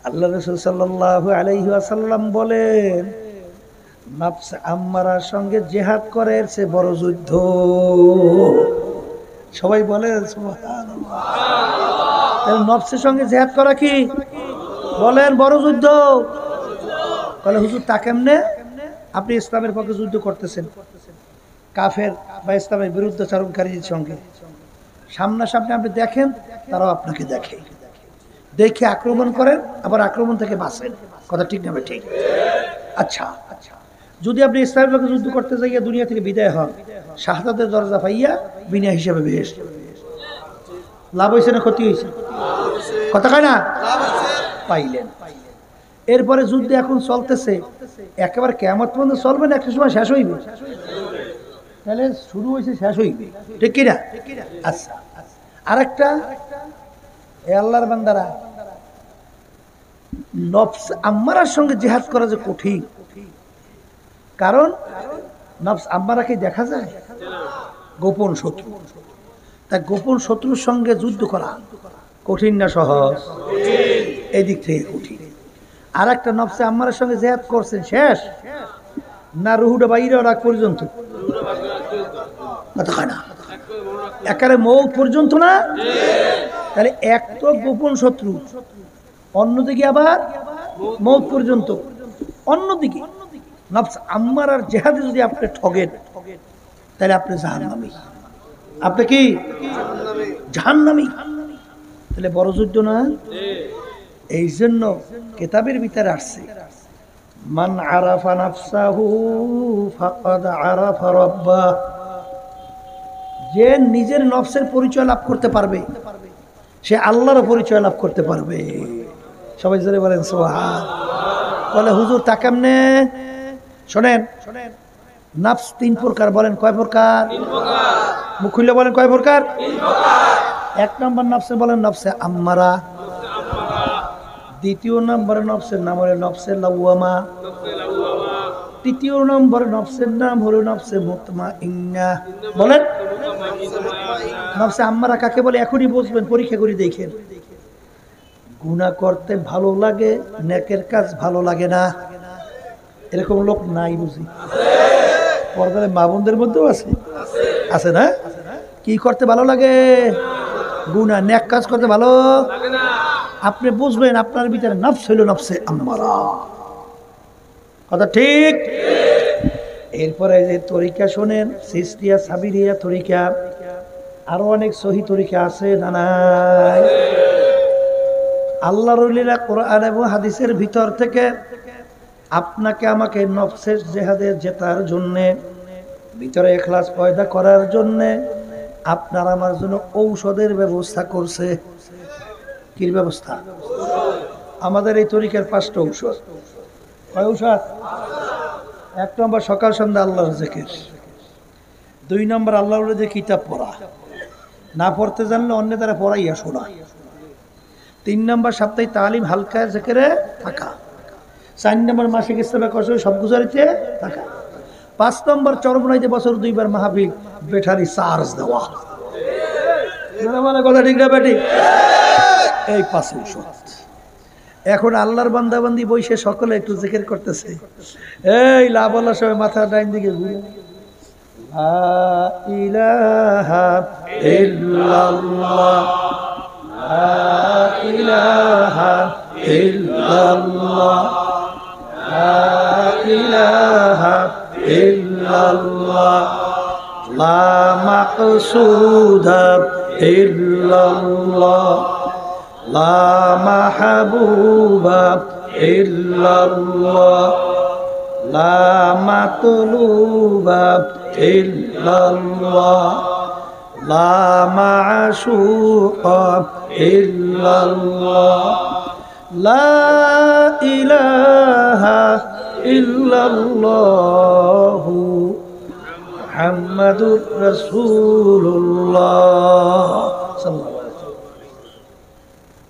আল্লাহ রাসূল সাল্লাল্লাহু আলাইহি ওয়াসাল্লাম বলেন, নফস আম্মারার সঙ্গে জিহাদ করে এর চেয়ে বড় যুদ্ধ। সবাই বলেন সুবহানাল্লাহ। তাহলে নফসের সঙ্গে জিহাদ করা কি বলেন বড় যুদ্ধ? বলে হুজুর তা কেমনে? আপনি ইসলামের পক্ষে যুদ্ধ করতেছেন, কাফের বা ইসলামের বিরুদ্ধাচারণকারীর সঙ্গে সামনাসামনি আপনি দেখেন, তারাও আপনাকে দেখে, দেখে আক্রমণ করেন, আবার আক্রমণ থেকে বাঁচেন। কথা ঠিক না? ঠিক। আচ্ছা, যদি আপনি ইসলামের পক্ষে যুদ্ধ করতে যাইয়া দুনিয়া থেকে বিদায় হন, শাহাদাতের দরজা পাইয়া বিনা হিসাবে বেহেশত, লাভ হয়েছে না ক্ষতি হয়েছে? কথা কয় না? পাইলেন। এরপরে যুদ্ধ এখন চলতেছে, একেবারে কিয়ামত পর্যন্ত চলবে না, একটা সময় শেষ হইবে। তাহলে শুরু হয়েছে, শেষ হইবে, ঠিক কিনা? আচ্ছা, আরেকটা, এ আল্লাহর বান্দারা, নফস আম্মারার সঙ্গে জিহাদ করা যে কঠিন, কারণ নফস আম্মারাকে দেখা যায় গোপন শত্রু। তাই গোপন শত্রুর সঙ্গে যুদ্ধ করা কঠিন না সহজ? এই দিক থেকে কঠিন। আর একটা নফসে আম্মারের সঙ্গে জিহাদ করছেন, শেষ না রুহুটা বাইরে রাখ পর্যন্ত? কথা হয় না, একেবারে মৌত পর্যন্ত না? তাহলে এক তো গোপন শত্রু, অন্যদিকে আবার মৌত পর্যন্ত। অন্যদিকে নফস আম্মারার জিহাদে যদি আপনি ঠগেন, তাহলে আপনি জাহান্নামী। আপনি কি জাহান্নামী? তাহলে বড় যুদ্ধ না? এই জন্য কিতাবের ভিতরে আসছে, মান আরাফা নাফসাহু ফাকাদ আরাফা রাব্বাহ। যে নিজের নফসের পরিচয় লাভ করতে পারবে, সে আল্লাহর পরিচয় লাভ করতে পারবে। সবাই জোরে বলেন সুবহান। বলে হুজুর তা কেমনে? শোনেন, নফস তিন প্রকার। বলেন কয় প্রকার? মুখ খুলে বলেন কয় প্রকার? এক নম্বর নফসে বলেন নফসে আম্মারা। দ্বিতীয় নম্বরে নফসের নাম হলো নফসে লাওয়ামা। তৃতীয় নম্বর নফসের নাম হলো নফসে মুতমাইন্না। বলেন নফসে আম্মারা কাকে বলে? এখনই বুঝবেন, পরীক্ষা করে দেখেন। গুনাহ করতে ভালো লাগে, নেকের কাজ ভালো লাগে না, এরকম লোক নাই বুঝি? পর্দার মা বোনদের মধ্যেও আছে, আছে না? কি করতে ভালো লাগে? গুনাহ, নেক কাজ করতে ভালো লাগে না। আপনি বুঝবেন আপনার ভিতরে নফস হইল নফসে আম্মারা। কথা ঠিক? এরপরে যে তরিকা শোনেন, সিস্তিয়া সাবিরিয়া তরিকা, আরো অনেক সহি তরিকা আছে না নাই? আল্লাহর ওলিরা কোরআন এবং হাদিসের ভিতর থেকে আপনাকে আমাকে নফসের জিহাদে জেতার জন্যে, ভিতরে ইখলাস পয়দা করার জন্যে আপনার আমার জন্য ঔষধের ব্যবস্থা করছে। কি ব্যবস্থা? আমাদের এই তরিকার 5টা ঔষধ। কয় ঔষধ? 1 নম্বর সকাল সন্ধ্যা আল্লাহর জিকির। 2 নম্বর আল্লাহর ওলিদের কিতাব পড়া, না পড়তে জানলে অন্য দ্বারা পড়াইয়া শোনা। 3 নম্বর সপ্তাহে তালিম হালকা জিকিরে থাকা। 4 নম্বর মাসিক ইস্তেমা করছে সব গুজারিতে থাকা। 5 নম্বর চরমনাইতে বছর 2 বার মাহফিল, ব্যাটারি চার্জ দেওয়া। মানে কথা ঠিক না বেটি? এই 5 ঔষধ। এখন আল্লাহর বান্দাবান্দি বইসে সকলে একটু জিকির করতেছে। এই লা বলার সময় মাথা ডাইন দিকে ঘুরে লা ইলাহা ইল্লাল্লাহ, লা ইলাহা ইল্লাল্লাহ, লা ইলাহা ইল্লাল্লাহ, লা মাকসুদা ইল্লাল্লাহ, লা মাহবুবা ইল্লাল্লাহ, লা মাতলুবা ইল্লাল্লাহ, লা মাশুকা ইল্লাল্লাহ, লা ইলাহা ইল্লাল্লাহু মুহাম্মাদুর রাসূলুল্লাহ সাল্লাল্লাহু আলাইহি ওয়াসাল্লাম।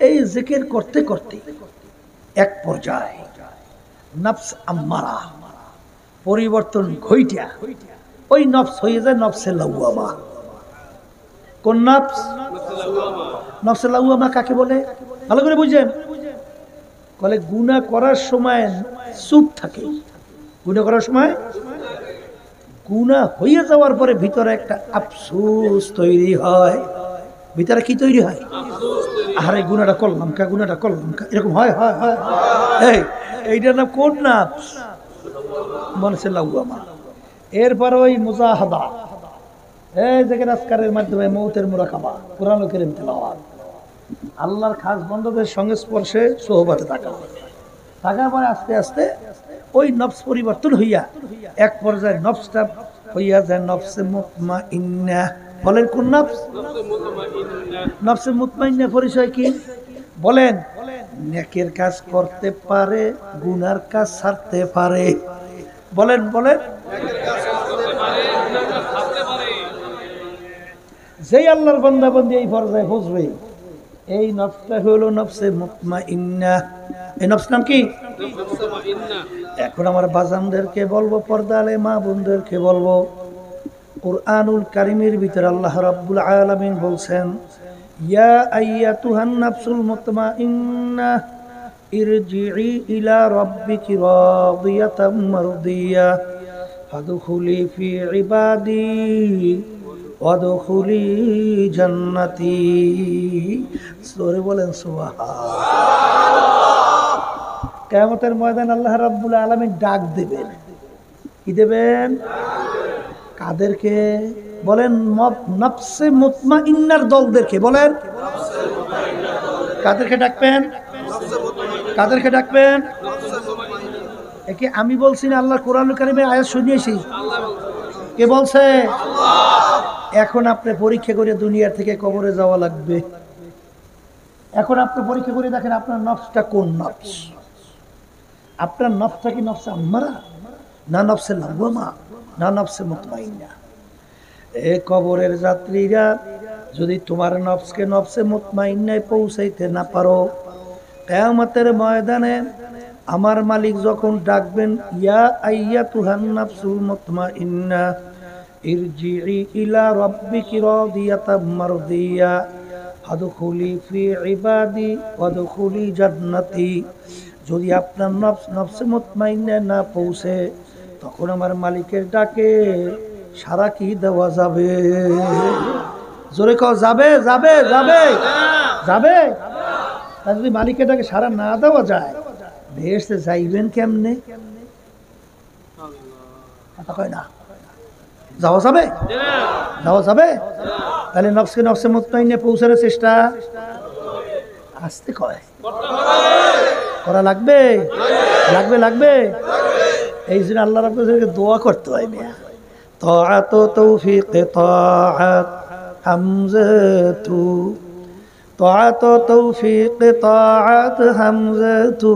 এই জিকির করতে করতে এক পর্যায়ে নফস আম্মারা পরিবর্তন ঘইটা ওই নফস হয়ে যায় নফসে লাওয়ামা। কোন নফস? নফসে লাওয়ামা কাকে বলে ভালো করে বুঝেন। বলে গুনাহ করার সময় চুপ থাকে, গুনাহ করার সময়, গুনাহ হয়ে যাওয়ার পরে ভিতরে একটা আফসোস তৈরি হয়। ভিতরে কি তৈরি হয়? আরে গুনাহটা করলাম কা, গুনাহটা করলাম কা, এরকম হয় হয় হয়। এইটার নাম কোন নফস? নফসে লাওয়ামা। এরপর ওই মুজাহাদা, এই দেখেন আজকারের মাধ্যমে মৌতের মুরাকাবা, কোরআন কারীম তেলাওয়াত, আল্লাহর খাস বন্ধুদের সংস্পর্শে সোহবতে থাকা, থাকার পরে আস্তে আস্তে ওই নফস পরিবর্তন হইয়া এক পর্যায়ে নফসটা হইয়া যায় নফসে মুতমাইন্না। বলেন কোন নফস? নফসে মুতমাইন্না পরিচয় কি বলেন? নেকের কাজ করতে পারে, গুনার কাজ ছাড়তে পারে। বলেন বলেন। যেই আল্লাহর বান্দা বান্দি এই পর্যায়ে বুঝবে, এই নফসটা হলো নফসে মুতমাইন্না। এই নফস নাম কি? এখন আমার বাজানদেরকে বলবো, পর্দালে মা বোনদেরকে বলবো, কুরআনুল কারীমের ভিতরে আল্লাহ রাব্বুল আলামিন বলছেন, ইয়া আইয়াতুহান নাফসুল মুতমাইন্না ইরজিই ইলা রাব্বিকি রাদিয়াতাম মারদিয়া ফাদখুলি ফি ইবাদি ওয়াদখুলি জান্নাতি। সূরা বলেন সুবহানাল্লাহ। কিয়ামতের ময়দানে আল্লাহ রাব্বুল আলামিন ডাক দেবেন। কি দেবেন? কাদেরকে? বলেন নফসে মুতমাইন্নার দলদেরকে। বলেন কাদেরকে ডাকবেন? কাদেরকে ডাকবেন? একে আমি বলছি না, আল্লাহ কোরআনুল কারীমে আয়াত শুনিয়েছি। কে বলছে? এখন আপনি পরীক্ষা করে দুনিয়া থেকে কবরে যাওয়া লাগবে। এখন আপনি পরীক্ষা করে দেখেন আপনার নফসটা কোন নফস। আপনার নফসটা কি নফসে আম্মারা, না নফসে লাওয়ামা, না নফসে মুতমাইন্না? এ কবরের যাত্রীরা, যদি তোমার নফসকে নফসে মুতমাইন্নায় পৌঁছাইতে না পারো, কিয়ামতের ময়দানে আমার মালিক যখন ডাকবেন, ইয়া আইয়াতুহান নাফসুল মুতমাইন্না ইরজিই ইলা রাব্বিকি রাদিয়াতাম মারদিয়া ফাদখুলি ফি ইবাদি ওয়াদখুলি জান্নাতি। যদি আপনার নফসে মুতমাইন্না না পৌঁছে, তখন আমার মালিকের ডাকে সারা কি দেওয়া যাবে? জোরে কও, যাবে যাবে যাবে যাবে। আর যদি মালিকের ডাকে সারা না দেওয়া যায়, বেহেশতে যাইবেন কেমনে? কথা কয় না। যাওয়া যাবে? যাওয়া যাবে? তাহলে নফসকে নফসে মুতমাইন্না পৌঁছানোর চেষ্টা আসতে কয় করা লাগবে, লাগবে লাগবে। এই জন্য আল্লাহ রাব্বুল দোয়া করতে হয়। মিয়া তাআত তৌফিক তাআত হামজাতু, তাআত তৌফিক তাআত হামজাতু,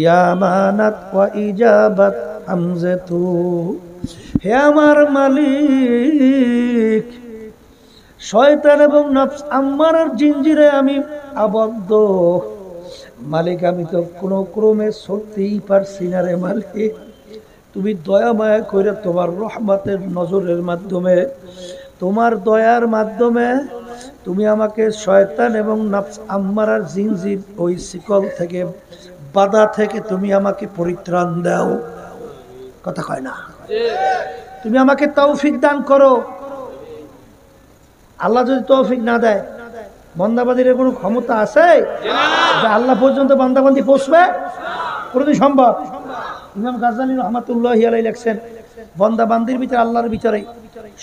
ইয়া মানাত ওয়া ইজাবাত হামজাতু। হে আমার মালিক, শয়তান এবং নফস আম্মারার জিনজিরে আমি আবদ্ধ। মালিক আমি তো কোনো ক্রমে সত্যিই পারছি না রে মালিক, তুমি দয়া মায়া করে তোমার রহমতের নজরের মাধ্যমে, তোমার দয়ার মাধ্যমে তুমি আমাকে শয়তান এবং নাফস আম্মারার জিনজির ওই শিকল থেকে, বাধা থেকে তুমি আমাকে পরিত্রাণ দাও। কথা কয় না? তুমি আমাকে তৌফিক দান করো। আল্লাহ যদি তৌফিক না দেয়, বান্দাবান্দির কোনো ক্ষমতা আছে যে আল্লাহ পর্যন্ত বান্দাবান্দি পৌঁছবে? কোনদিন সম্ভব? ইমাম গাজ্জালী রহমাতুল্লাহি আলাইহি লেখছেন, বান্দাবান্দির ভিতরে আল্লাহর ভিতরে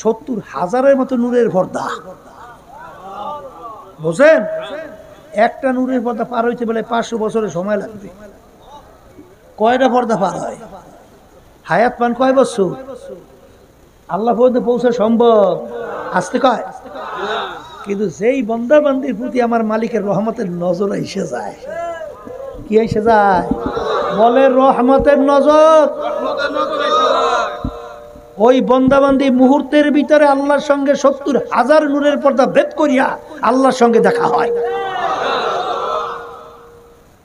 ৭০,০০০-এর মতো নূরের পর্দা। বুঝছেন? একটা নূরের পর্দা পার হইতে বলে ৫০০ বছরের সময় লাগবে। কয়টা পর্দা পার হয়? হায়াত পান কয় বছর? আল্লাহ পর্যন্ত পৌঁছা সম্ভব? আসতে কয়। কিন্তু যেই বান্দাবান্দির প্রতি আমার মালিকের রহমতের নজর এসে যায়, কি এসে যায়? বলে রহমতের নজর। ওই বান্দাবান্দি মুহূর্তের ভিতরে আল্লাহর সঙ্গে ৭০,০০০ নূরের পর্দা ভেদ করিয়া আল্লাহর সঙ্গে দেখা হয়।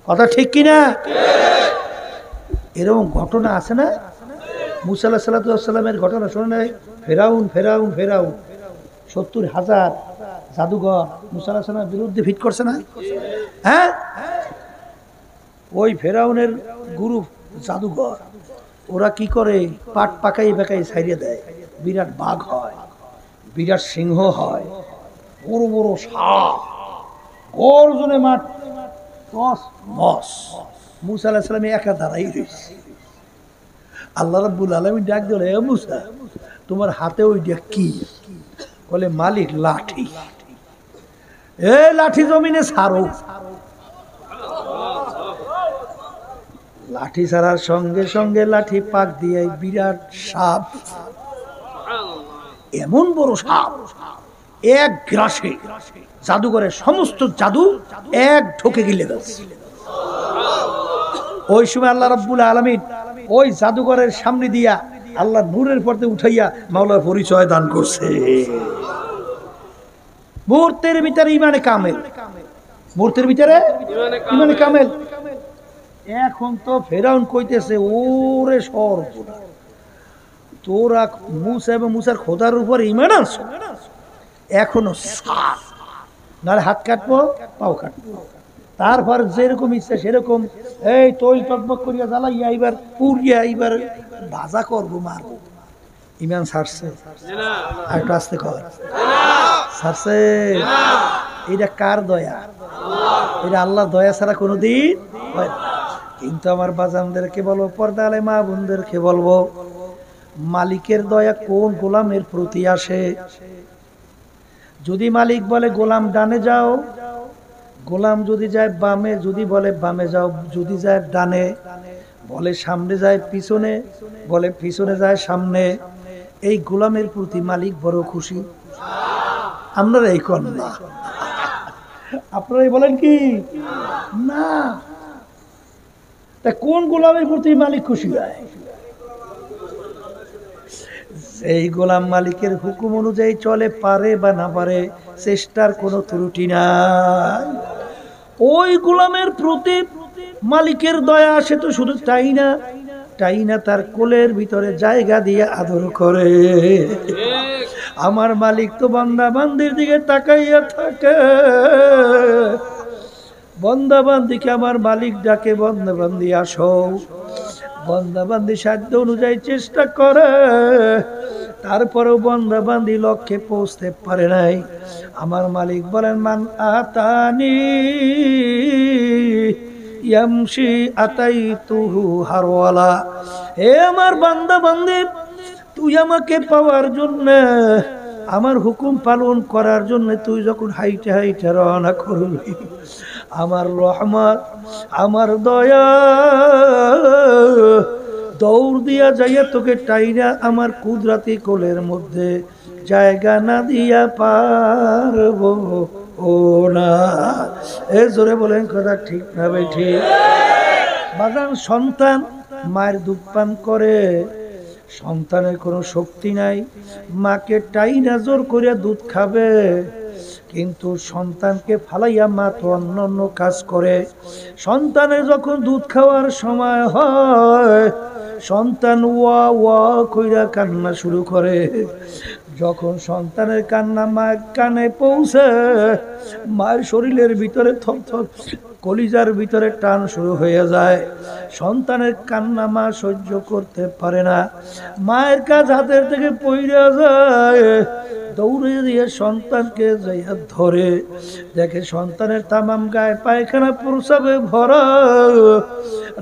কথা ঠিক কিনা? এরকম ঘটনা আছে না? মুসা আলাইহিস সালামের ঘটনা শোনে নাই? ফেরাউন ৭০,০০০ জাদুঘর মুসা আলাইহিস সালামের বিরুদ্ধে ভিট করছে না? হ্যাঁ, ওই ফেরাউনের গুরু জাদুঘর, ওরা কি করে? পাট পাকাই পাকাই ছাইড়িয়ে দেয়। বিরাট বাঘ হয়, বিরাট সিংহ হয়, বড় বড় সাপ, গর্জনে মাঠ মস। মুসা আলাইহিস সালাম একা দাঁড়াই রয়েছে। আল্লাহ রাব্বুল আলামিন ডাক দিল, এ মুসা, তোমার হাতে ওইটা কি? বলে মালিক লাঠি। এ লাঠি জমিনে ছাড়ো। লাঠি ছাড়ার সঙ্গে সঙ্গে লাঠি পাক দিয়ে বিরাট সাপ, এমন বড় সাপ, এক গ্রাসে জাদুঘরের সমস্ত জাদু এক ঢোকে গিলে গেছে। ওই সময় আল্লাহ রাব্বুল আলামিন ওই জাদুঘরের সামনে দিয়া আল্লাহ নূরের পর্দা উঠাইয়া মাওলার পরিচয় দান করছে। মুহূর্তের ভিতরে ইমানে কামেল, মুহূর্তের ভিতরে ইমানে কামেল। এখন তো ফেরাউন কইতেছে, ওরে সর্বনাশ, তোরা মুসা এবং মুসার খোদার উপর ইমান আনছো, এখনো সাপ, নাহলে হাত কাটবো, পাও কাটবো। তারপর যেরকম ইচ্ছা সেরকম এই তৈল টকবক করিয়া জ্বালাইয়া এইবার পুড়িয়া এইবার ভাজা করবো, মারবো। ইমান ছাড়ছে? আর একটু আসতে কর, ছাড়ছে? এটা কার দয়া? এটা আল্লাহর দয়া ছাড়া কোনোদিন হয় না। কিন্তু আমার বাজানদেরকে বলবো, পর্দা আলে মা বোনদেরকে বলবো, মালিকের দয়া কোন গোলামের প্রতি আসে? যদি মালিক বলে গোলাম ডানে যাও, গোলাম যদি যায় বামে, যদি বলে বামে যাও, যদি যায় ডানে, বলে সামনে যায় পিছনে, বলে পিছনে যায় সামনে, এই গোলামের প্রতি মালিক বড় খুশি। আপনারা এই কর না, আপনারাই বলেন কি না? তা কোন গোলামের প্রতি মালিক খুশি হয়? এই গোলাম মালিকের হুকুম অনুযায়ী চলে, পারে বা না পারে, চেষ্টার কোনো ত্রুটি নাই। ওই গোলামের প্রতি মালিকের দয়া আসে তো শুধু তাই না, তাই না, তার কোলের ভিতরে জায়গা দিয়ে আদর করে। আমার মালিক তো বান্দা বান্দির দিকে তাকাইয়া থাকে, বান্দা বান্দিকে আমার মালিক ডাকে, বান্দা বান্দি আসো। বান্দা বান্দি সাধ্য অনুযায়ী চেষ্টা করে, তারপরেও বান্দা বান্দি লক্ষ্যে পৌঁছতে পারে নাই। আমার মালিক বলেন, মান আতানি ইয়ামশি আতাইতুহু হারওয়ালা। হে আমার বান্দা বান্দি, তুই আমাকে পাওয়ার জন্য, আমার হুকুম পালন করার জন্য তুই যখন হাইটে হাইটে রওনা করবি, আমার রহমত, আমার দয়া দৌড় দিয়া যাইয়া তোকে টাইনা আমার কুদরতি কোলের মধ্যে জায়গা না দিয়া পারবো ও না। এ জোরে বলেন কথা ঠিক না ভাই? ঠিক। বাজান, সন্তান মায়ের দুধ পান করে, সন্তানের কোনো শক্তি নাই, মাকে টাইনা জোর করিয়া দুধ খাবে, কিন্তু সন্তানকে ফালাইয়া মা তো অন্য অন্য কাজ করে। সন্তানের যখন দুধ খাওয়ার সময় হয়, সন্তান ওয়া ওয়া কইরা কান্না শুরু করে। যখন সন্তানের কান্না মায়ের কানে পৌঁছে, মায়ের শরীরের ভিতরে থরথর, কলিজার ভিতরে টান শুরু হয়ে যায়। সন্তানের কান্না মা সহ্য করতে পারে না, মায়ের কাজ হাতের থেকে পইড়া যায়। দৌড়ে দিয়ে সন্তানকে যাইয়া ধরে, দেখে সন্তানের তামাম গায়ে পায়খানা প্রসাবে ভরা।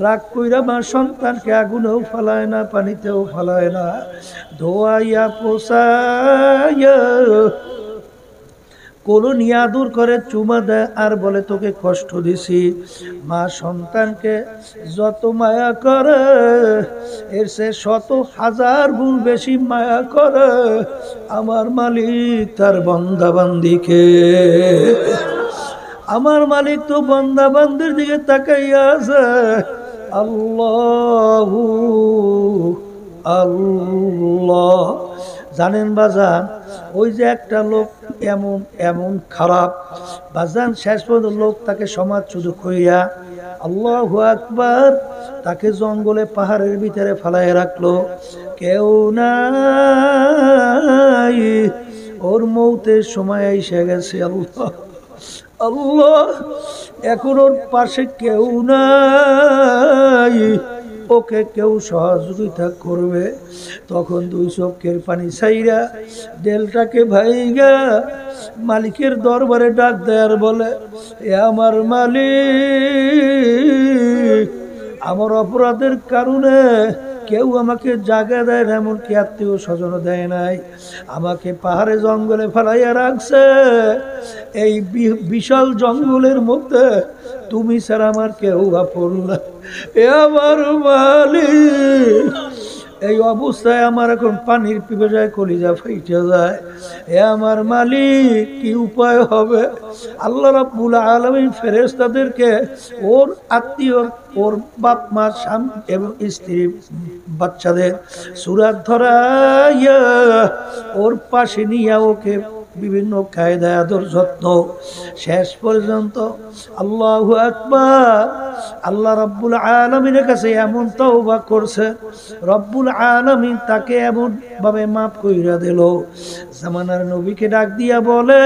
রাগ কইরা মা সন্তানকে আগুনেও ফালায় না, পানিতেও ফালায় না, ধোয়াইয়া পোষাইয়া কোলো নিয়ে আদর করে চুমা দেয় আর বলে তোকে কষ্ট দিছি। মা সন্তানকে যত মায়া করে এর সে শত হাজার গুণ বেশি মায়া করে আমার মালিক তার বান্দাবান্দিকে। আমার মালিক তো বান্দাবান্দির দিকে তাকাইয়া আছে। আল্লাহু আল্লাহ। জানেন বাজান, ওই যে একটা লোক এমন এমন খারাপ বাজান, শেষ পর্যন্ত লোক তাকে সমাজ শুধু কইয়া আল্লাহু আকবার, তাকে জঙ্গলে পাহাড়ের ভিতরে ফালায় রাখলো, কেউ নাই, ওর মৌতের সময় এসে গেছে। আল্লাহ আল্লাহ, এখন ওর পাশে কেউ নাই, ওকে কেউ সহযোগিতা করবে। তখন দুই চোখের পানি ছাইরা দেলটাকে ভাইগা মালিকের দরবারে ডাক দেয়ার বলে, এ আমার মালিক, আমার অপরাধের কারণে কেউ আমাকে জায়গা দেয় না, এমনকি আত্মীয় স্বজন দেয় নাই, আমাকে পাহাড়ে জঙ্গলে ফেলাইয়া রাখছে। এই বিশাল জঙ্গলের মধ্যে তুমি ছাড়া আমার কেউ আপন না। এ আমার মালিক, এই অবস্থায় আমার এখন পানির পিপাসায় কলিজা ফাইটে যায়। এ আমার মালিক, কি উপায় হবে? আল্লাহ রাব্বুল আলামিন ফেরেশতাদেরকে ওর আত্মীয়, ওর বাপ মা, স্বামী এবং স্ত্রী, বাচ্চাদের সুরাত ধরাইয়া ওর পাশে নিয়ে ওকে বিভিন্ন কায়দায় আদর যত্ন, শেষ পর্যন্ত আল্লাহু আকবার, আল্লাহ রাব্বুল আলামিনের কাছে এমন তওবা করছে, রব্বুল আলামিন তাকে এমন ভাবে মাফ কইরা দিল। জামানার নবীকে ডাক দিয়া বলে,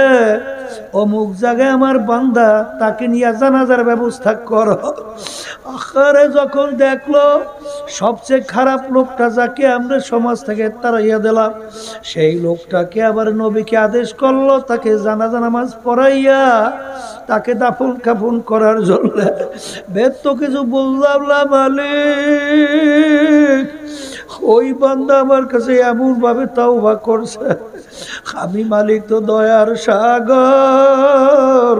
অমুক জায়গায় আমার বান্দা, তাকে নিয়ে জানাজার ব্যবস্থা করো। আখারে যখন দেখলো সবচেয়ে খারাপ লোকটা, যাকে আমরা সমাজ থেকে তাড়াইয়া দিলাম, সেই লোকটাকে আবার নবীকে আদেশ করলো তাকে জানাজা নামাজ পড়াইয়া তাকে দাফন কাফন করার জন্য। বেদ তো কিছু বললাম না মালিক, ওই বান্দা আমার কাছে এমন ভাবে তওবা করছে, আমি মালিক তো দয়ার সাগর,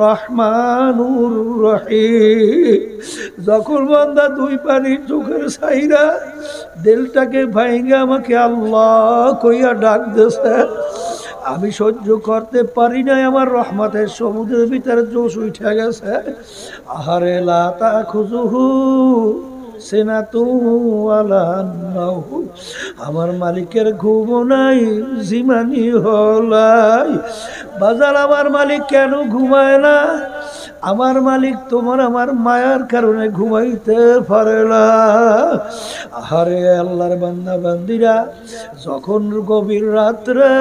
রহমানুর রহিম। যখন বান্দা দুই পানি চোখের ছাইরা দিলটাকে ভাইঙ্গা আমাকে আল্লাহ কইয়া ডাক দিছে, আমি সহ্য করতে পারি নাই, আমার রহমতের সমুদ্রের ভিতরে জোশ উঠে গেছে। আহারে লা তাখুযুহু সিনাতু ওয়ালা নাওম, আমার মালিকের ঘুম নাই, জিমানি হলাই। বাজার, আমার মালিক কেন ঘুমায় না? আমার মালিক তোমার আমার মায়ার কারণে ঘুমাইতে পারে না। আহারে আল্লাহর বান্দা বান্দিরা, যখন গভীর রাত্রে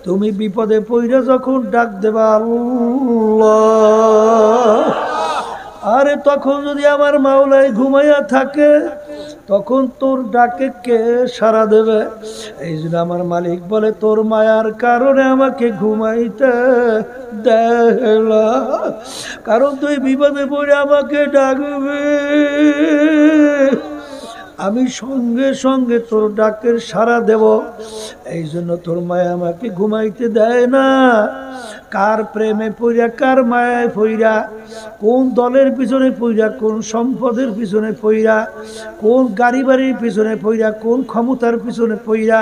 তুমি বিপদে পইরা যখন ডাক দেবা আল্লাহ, আরে তখন যদি আমার মাওলাই ঘুমাইয়া থাকে, তখন তোর ডাকে কে সাড়া দেবে? এই জন্য আমার মালিক বলে, তোর মায়ার কারণে আমাকে ঘুমাইতে দেয় না, কারণ তুই বিপদে পড়ে আমাকে ডাকবে, আমি সঙ্গে সঙ্গে তোর ডাকের সাড়া দেব। এই জন্য তোর মায়া আমাকে ঘুমাইতে দেয় না। কার প্রেমে পইরা, কার মায়ায় পইরা, কোন দলের পিছনে পইরা, কোন সম্পদের পিছনে পইরা, কোন গাড়ি বাড়ির পিছনে পইরা, কোন ক্ষমতার পিছনে পইরা,